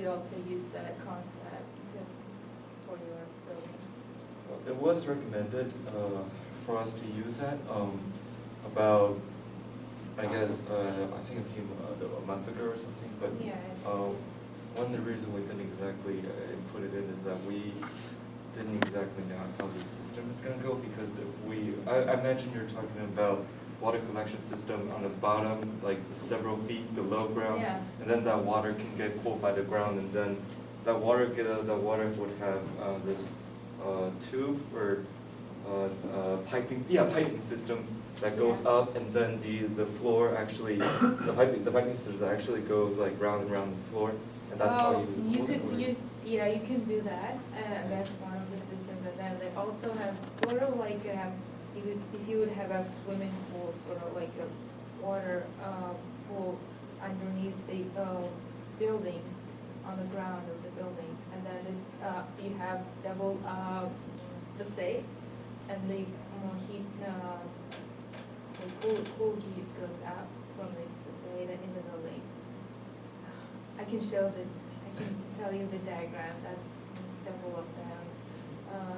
could also use that concept for your buildings. Well, it was recommended for us to use that about, I guess, I think a month ago or something, but Yeah. one of the reasons we didn't exactly put it in is that we didn't exactly know how the system is going to go, because if I imagine you're talking about water collection system on the bottom, like several feet below ground, Yeah. and then that water can get pulled by the ground, and then that water would have this tube or piping system that goes Yeah. up, and then the floor actually the piping system actually goes like round and round the floor, and that's how you. You could use, yeah, you can do that, that's one of the systems, and then they also have sort of like, if you would have a swimming pool, sort of like a water pool underneath the building, on the ground of the building, and then this, you have double the safe, and the heat, the cool heat goes out from this facade in the building. I can tell you the diagrams, I've several of them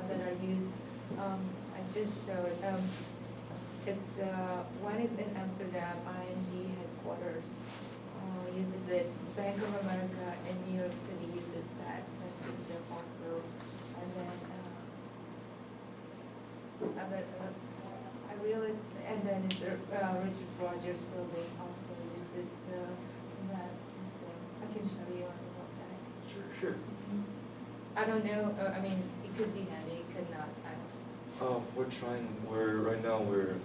that are used. I just showed, it's, one is in Amsterdam, ING headquarters uses it, Bank of America in New York City uses that system also, and then I realized, and then it's Richard Rogers Building also uses that system. I can show you on the website. Sure. I don't know, I mean, it could be handy, it could not, I don't. Right now we're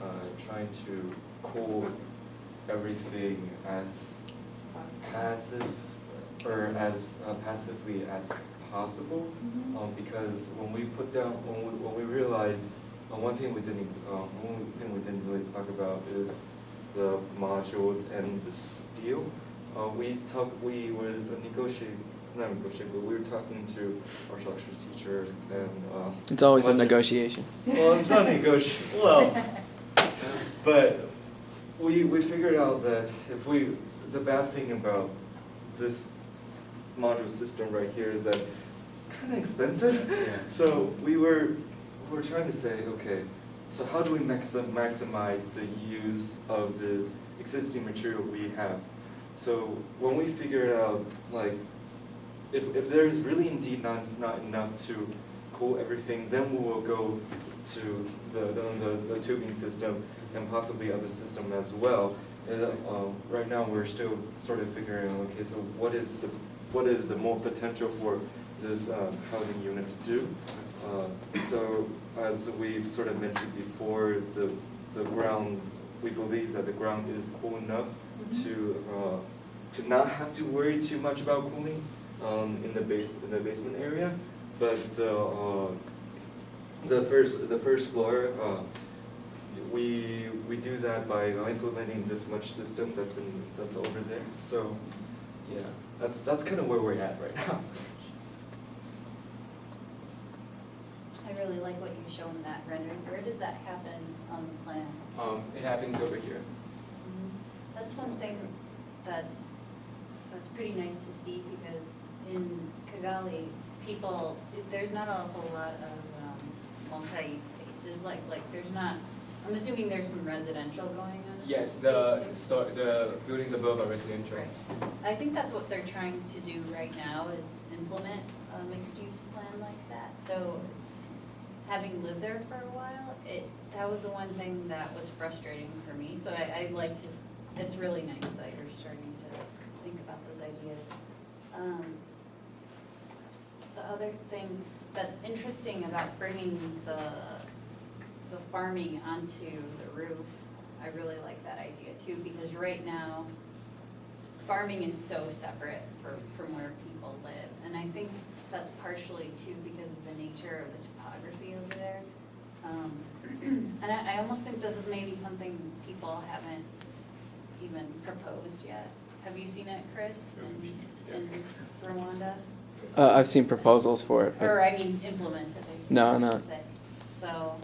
trying to cool everything as passive or as passively as possible, Mhm. because when we realize one thing we didn't really talk about is the modules and the steel. We were not negotiating, but we were talking to our structures teacher, and It's always a bunch of- negotiation. Well, it's not negotiable. Well, but we figured out that the bad thing about this module system right here is that it's kind of expensive. Yeah. So we're trying to say, okay, so how do we maximize the use of the existing material we have? So when we figured out, like, if there is really indeed not enough to cool everything, then we will go to the tubing system and possibly other system as well. Right now we're still sort of figuring out, okay, so what is the more potential for this housing unit to do? So as we've sort of mentioned before, the ground, we believe that the ground is cool enough to not have to worry too much about cooling in the basement area, but the first floor, we do that by implementing this much system that's over there. So yeah, that's kind of where we're at right now. I really like what you've shown that rendering. Where does that happen on the plan? It happens over here. That's one thing that's pretty nice to see, because in Kigali, there's not a whole lot of multi-use spaces, like there's not, I'm assuming there's some residential going on. in Yes, this space too? the buildings above are residential. Right. I think that's what they're trying to do right now, is implement a mixed-use plan like that. So having lived there for a while, that was the one thing that was frustrating for me. So I like to, it's really nice that you're starting to think about those ideas. The other thing that's interesting about bringing the farming onto the roof, I really like that idea too, because right now, farming is so separate from where people live. And I think that's partially too because of the nature of the topography over there. And I almost think this is maybe something people haven't even proposed yet. Have you seen it, Chris, in Rwanda? I've seen proposals for it, Or, but I mean, implemented, No, I no. should say. So,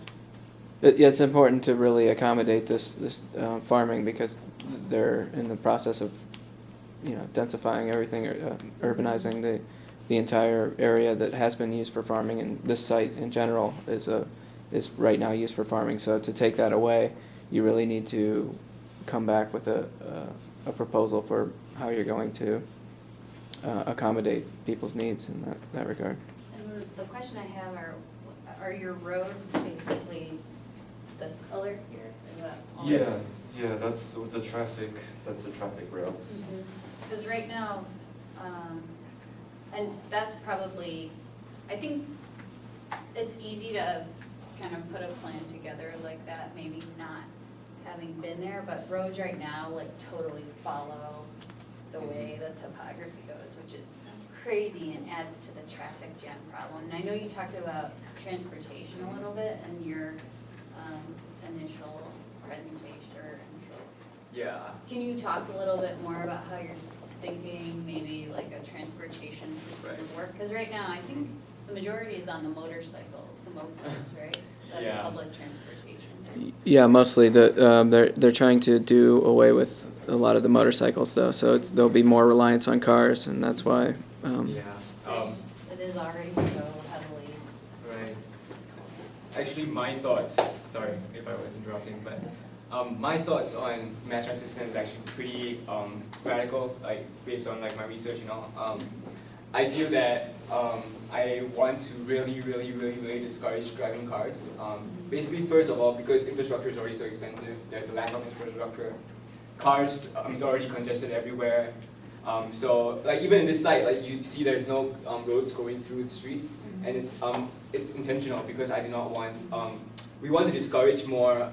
yeah, it's important to really accommodate this farming, because they're in the process of densifying everything, urbanizing the entire area that has been used for farming, and this site in general is right now used for farming. So to take that away, you really need to come back with a proposal for how you're going to accommodate people's needs in that regard. And the question I have are your roads basically this color here? Is that all? Yeah, that's the traffic routes. Because right now, and that's probably, I think it's easy to kind of put a plan together like that, maybe not having been there, but roads right now like totally follow the way the topography goes, which is crazy and adds to the traffic jam problem. And I know you talked about transportation a little bit in your initial presentation or initial. Yeah. Can you talk a little bit more about how you're thinking maybe like a transportation system would work? Because right now, I think the majority is on the motorcycles, the mopeds, right? That's Yeah. public transportation. Yeah, mostly they're trying to do away with a lot of the motorcycles though, so there'll be more reliance on cars, and that's why. Yeah. It is already so heavily. Right. Actually, my thoughts, sorry if I was interrupting, but my thoughts on mass transit system is actually pretty radical, like based on like my research and all. I feel that I want to really discourage driving cars. Basically, first of all, because infrastructure is already so expensive, there's a lack of infrastructure. Cars is already congested everywhere. So like even in this site, like you see there's no roads going through the streets, and it's intentional because I do not want, we want to discourage more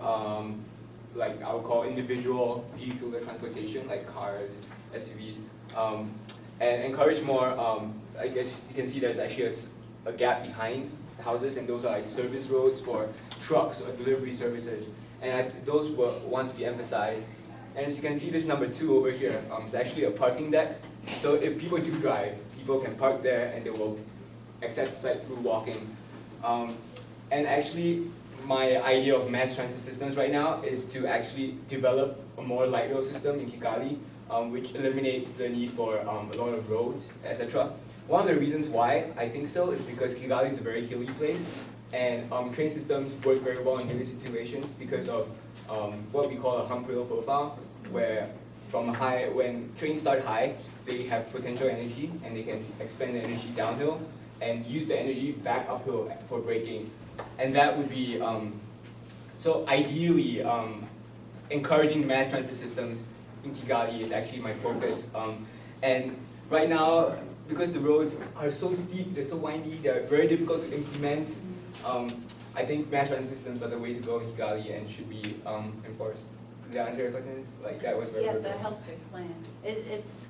like I would call individual vehicular transportation, like cars, SUVs, and encourage more, I guess you can see there's actually a gap behind houses, and those are like service roads for trucks or delivery services, and those want to be emphasized. And as you can see, this number 2 over here is actually a parking deck. So if people do drive, people can park there and they will access the site through walking. And actually, my idea of mass transit systems right now is to actually develop a more light rail system in Kigali, which eliminates the need for a lot of roads, etc. One of the reasons why I think so is because Kigali is a very hilly place, and train systems work very well in hilly situations because of what we call a hump rail profile, where when trains start high, they have potential energy and they can expend the energy downhill and use the energy back uphill for braking. And that would be, so ideally, encouraging mass transit systems in Kigali is actually my focus. And right now, because the roads are so steep, they're so windy, they're very difficult to implement, I think mass transit systems are the way to go in Kigali and should be enforced. Does that answer your questions? Like that was very Yeah, good. that helps to explain. It's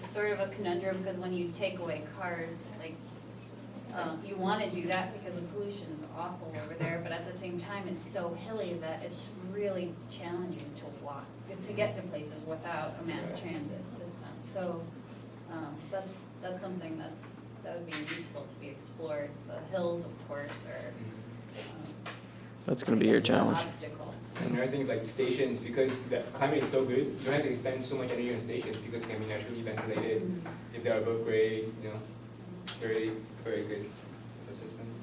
sort of a conundrum because when you take away cars, like, you want to do that because the pollution is awful over there, but at the same time, it's so hilly that it's really challenging to walk, to get to places without a mass transit system. So that's something that would be useful to be explored. The hills, of course, are. That's going to be your it's an challenge. obstacle. And there are things like stations, because the climate is so good, you don't have to expend so much energy on stations because they can be naturally ventilated. If they're above grade, very, very good as a systems.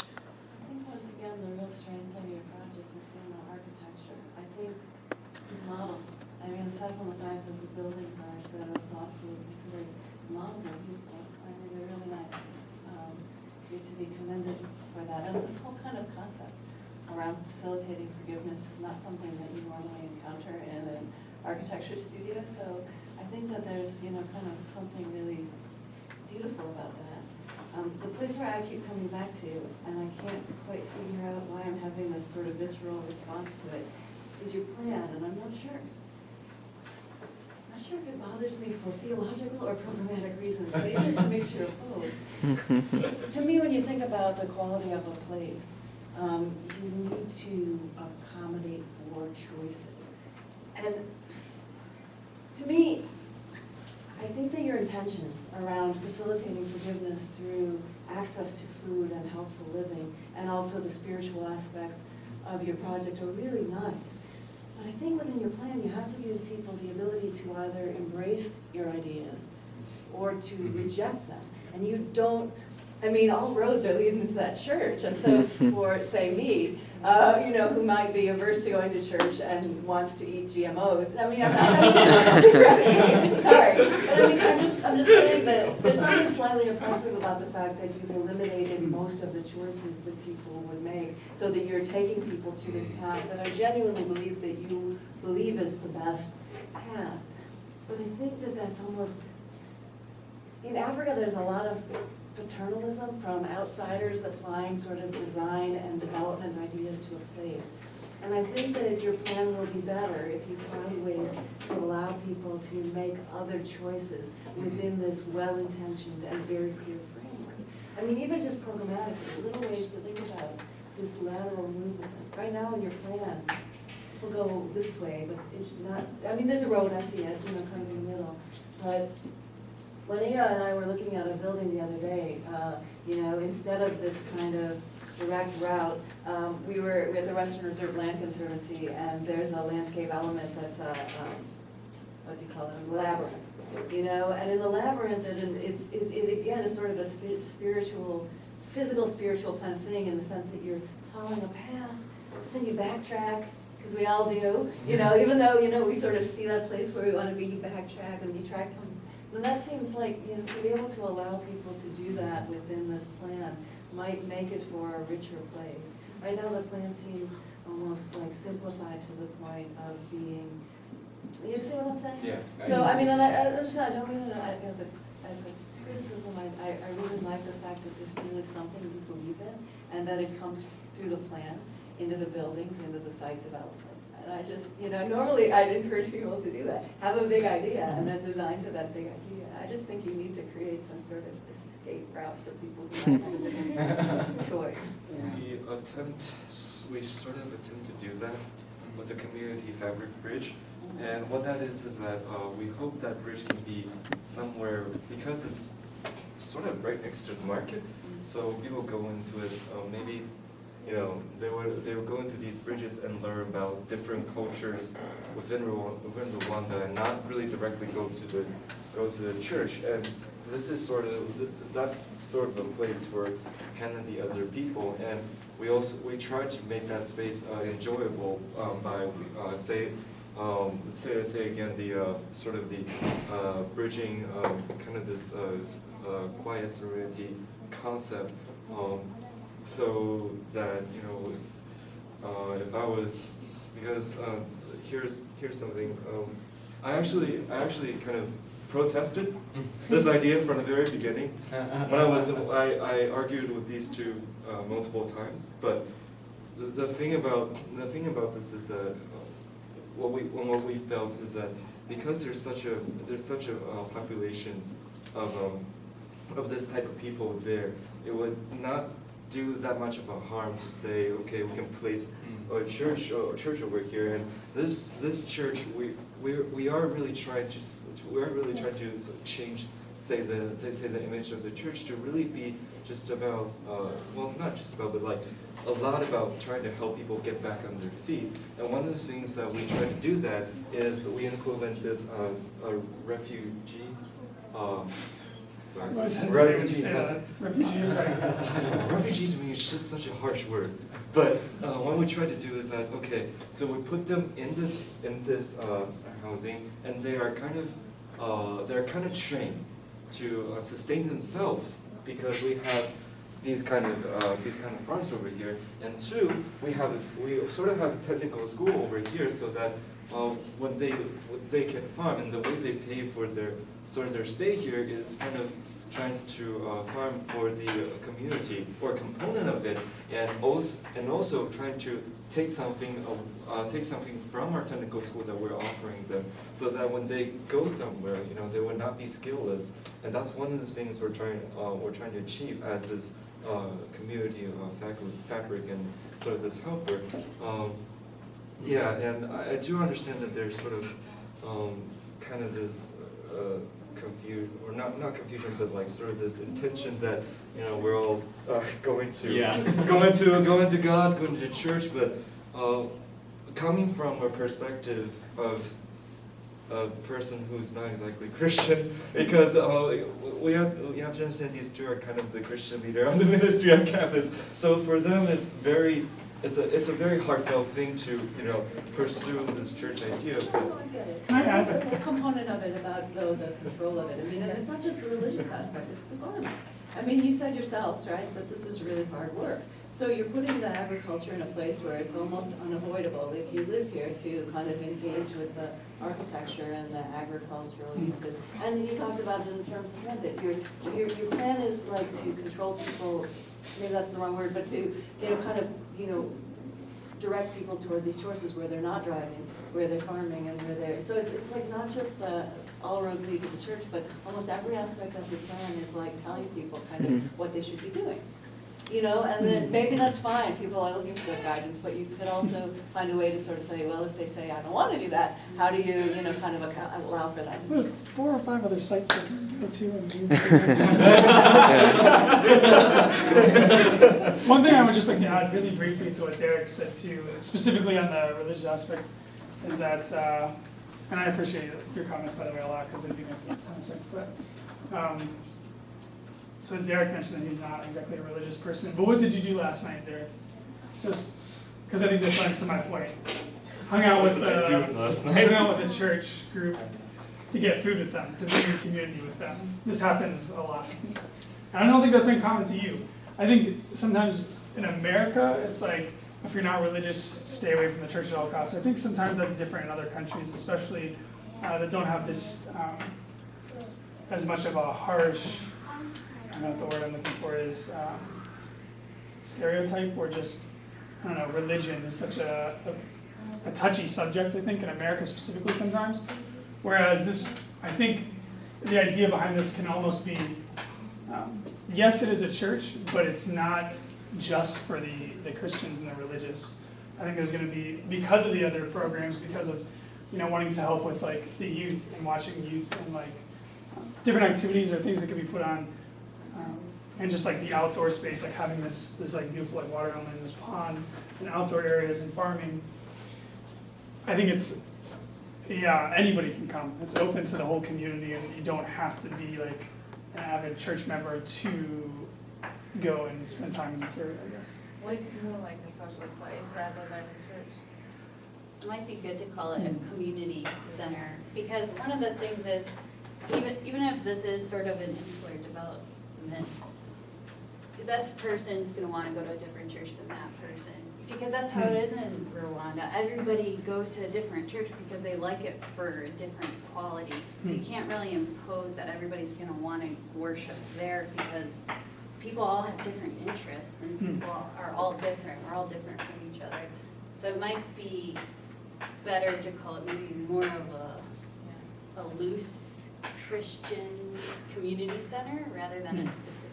I think once again, the real strength of your project is in the architecture. I think these models, aside from the fact that the buildings are set up thoughtfully considered, the models are beautiful. I think they're really nice. You're to be commended for that. And this whole kind of concept around facilitating forgiveness is not something that you normally encounter in an architecture studio. So I think that there's, kind of something really beautiful about that. The place where I keep coming back to, and I can't quite figure out why I'm having this sort of visceral response to it, is your plan, and I'm not sure if it bothers me for theological or programmatic reasons. Maybe it's a mixture of both. To me, when you think about the quality of a place, you need to accommodate for choices. And to me, I think that your intentions around facilitating forgiveness through access to food and healthful living, and also the spiritual aspects of your project are really nice. But I think within your plan, you have to give people the ability to either embrace your ideas or to reject them. And you don't, I mean, all roads are leading to that church. And so for, say, me, you know, who might be averse to going to church and wants to eat GMOs, I mean, I'm not, sorry. But I mean, I'm just saying that there's something slightly oppressive about the fact that you've eliminated most of the choices that people would make, so that you're taking people to this path that I genuinely believe that you believe is the best path. But I think that that's almost, in Africa, there's a lot of paternalism from outsiders applying sort of design and development ideas to a place. And I think that your plan will be better if you find ways to allow people to make other choices within this well-intentioned and very clear framework. I mean, even just programmatically, little ways to think about this lateral movement. Right now in your plan, people go this way, but it's not, I mean, there's a road, I see it, you know, kind of in the middle. But Juanita and I were looking at a building the other day, you know, instead of this kind of direct route, we were at the Western Reserve Land Conservancy, and there's a landscape element that's a, what do you call it, a labyrinth, you know, and in the labyrinth, it again is sort of a spiritual, physical spiritual kind of thing, in the sense that you're following a path, then you backtrack, because we all do, you know, even though, you know, we sort of see that place where we want to be, you backtrack, and you track them. And that seems like, you know, to be able to allow people to do that within this plan might make it for a richer place. Right now, the plan seems almost like simplified to the point of being, you see what I'm saying? Yeah. So, I mean, and I don't mean it as a criticism, I really like the fact that there's clearly something you believe in, and that it comes through the plan, into the buildings, into the site development. And I just, you know, normally I'd encourage people to do that. Have a big idea and then design to that big idea. I just think you need to create some sort of escape route for people who have choice. We sort of attempt to do that with the community fabric bridge. And what that is that we hope that bridge can be somewhere, because it's sort of right next to the market, so people go into it, maybe, you know, they would go into these bridges and learn about different cultures within Rwanda, and not really directly go to the church. And this is that's sort of a place for Kennedy other people, and we try to make that space enjoyable by say again the sort of the bridging kind of this quiet serenity concept. So that, you know, if I was, because here's something, I actually kind of protested this idea from the very beginning. When I argued with these two multiple times, but the thing about this is that what we felt is that because there's such a populations of this type of people there, it would not do that much of a harm to say, okay, we can place a church over here, and this church we are really trying to change, say the image of the church to really be just about well, not just about, but like a lot about trying to help people get back on their feet. And one of the things that we try to do that is we implement this a refugee. Refugee to me is just such a harsh word. But what we try to do is that, okay, so we put them in this housing, and they are kind of trained to sustain themselves, because we have these kind of farms over here, and two, we sort of have a technical school over here, so that when they can farm, and the way they pay for their stay here is kind of trying to farm for the community, or a component of it, and also trying to take something from our technical schools that we're offering them, so that when they go somewhere, you know, they would not be skillless. And that's one of the things we're trying to achieve as this community fabric and sort of this helper. Yeah, and I do understand that there's sort of kind of this not confusion, but like sort of this intention that, you know, we're all going to God, going to church, but coming from a perspective of a person who's not exactly Christian, because we have to understand these two are kind of the Christian leader on the ministry on campus. So for them, it's a very heartfelt thing to pursue this church idea. But No, I get it. There's a component of it about, though, the control of it. I mean, and it's not just the religious aspect, it's the farming. I mean, you said yourselves, right, that this is really hard work. So you're putting the agriculture in a place where it's almost unavoidable if you live here to kind of engage with the architecture and the agricultural uses. And you talked about it in terms of transit. Your plan is like to control people, maybe that's the wrong word, but to, kind of, direct people toward these choices where they're not driving, where they're farming, and where they're, so it's like not just the all roads lead to the church, but almost every aspect of your plan is like telling people kind of what they should be doing. And then maybe that's fine, people are looking for that guidance, but you could also find a way to sort of say, well, if they say, I don't want to do that, how do you, kind of allow for that? There's 4 or 5 other sites that you can go to and do. One thing I would just like to add really briefly to what Derek said too, specifically on the religious aspect, is that, and I appreciate your comments by the way a lot because they do make a ton of sense, but so Derek mentioned that he's not exactly a religious person, but what did you do last night, Derek? Just because I think this lends to my point. Hung out with a church group to get food with them, to be in community with them. This happens a lot. And I don't think that's uncommon to you. I think sometimes in America, it's like, if you're not religious, stay away from the church at all costs. I think sometimes that's different in other countries, especially that don't have this as much of a harsh, I don't know what the word I'm looking for is, stereotype, or just, I don't know, religion is such a touchy subject, I think, in America specifically sometimes. Whereas this, I think the idea behind this can almost be, yes, it is a church, but it's not just for the Christians and the religious. I think there's going to be, because of the other programs, because of wanting to help with like the youth and watching youth and like different activities or things that could be put on, and just like the outdoor space, like having this like beautiful like water element in this pond and outdoor areas and farming. I think it's, anybody can come. It's open to the whole community, and you don't have to be like an avid church member to go and spend time in this area, I guess. Well, it's more like a social place rather than a church. It might be good to call it a community center, because one of the things is, even if this is sort of an insular development, this person's gonna wanna go to a different church than that person, because that's how it is in Rwanda. Everybody goes to a different church because they like it for a different quality. You can't really impose that everybody's gonna wanna worship there, because people all have different interests, and people are all different, we're all different from each other. So it might be better to call it maybe more of a loose Christian community center rather than a specific,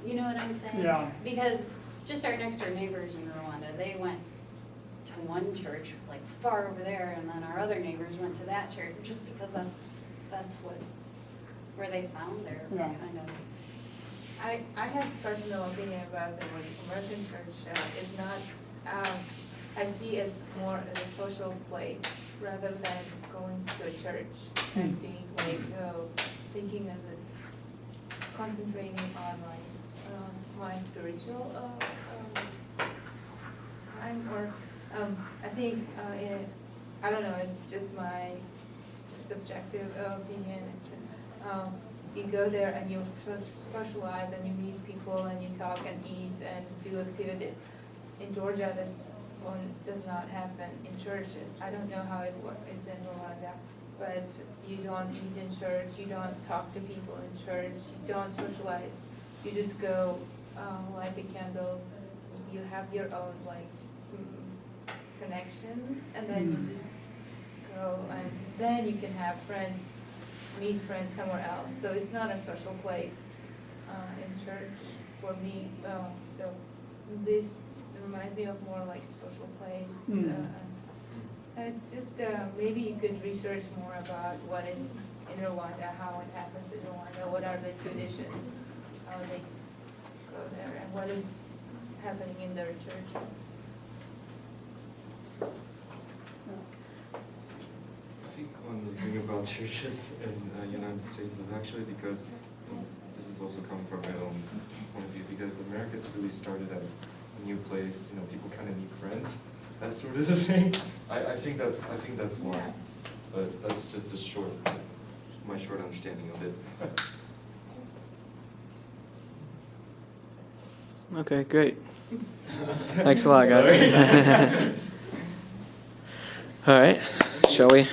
you know what I'm saying? Yeah. Because just our next door neighbors in Rwanda, they went to one church like far over there, and then our other neighbors went to that church, just because that's where they found their kind of. I have personal opinion about the American church. Is not, I see it more as a social place rather than going to a church and being like, thinking as a, concentrating on like, my spiritual, time, or, I think, I don't know, it's just my subjective opinion. You go there and you socialize and you meet people and you talk and eat and do activities. In Georgia, this one does not happen in churches. I don't know how it is in Rwanda, but you don't eat in church, you don't talk to people in church, you don't socialize. You just go light a candle, you have your own like connection, and then you just go, and then you can have friends, meet friends somewhere else. So it's not a social place in church for me. So this reminds me of more like a social place. It's just maybe you could research more about what is in Rwanda, how it happens in Rwanda, what are the traditions, how they go there, and what is happening in their churches. about churches in United States was actually because this is also coming from my own point of view, because America's really started as a new place. People kind of need friends, that sort of thing. I think that's why, but that's just my short understanding of it. Okay, great. Thanks a lot, guys. All right, shall we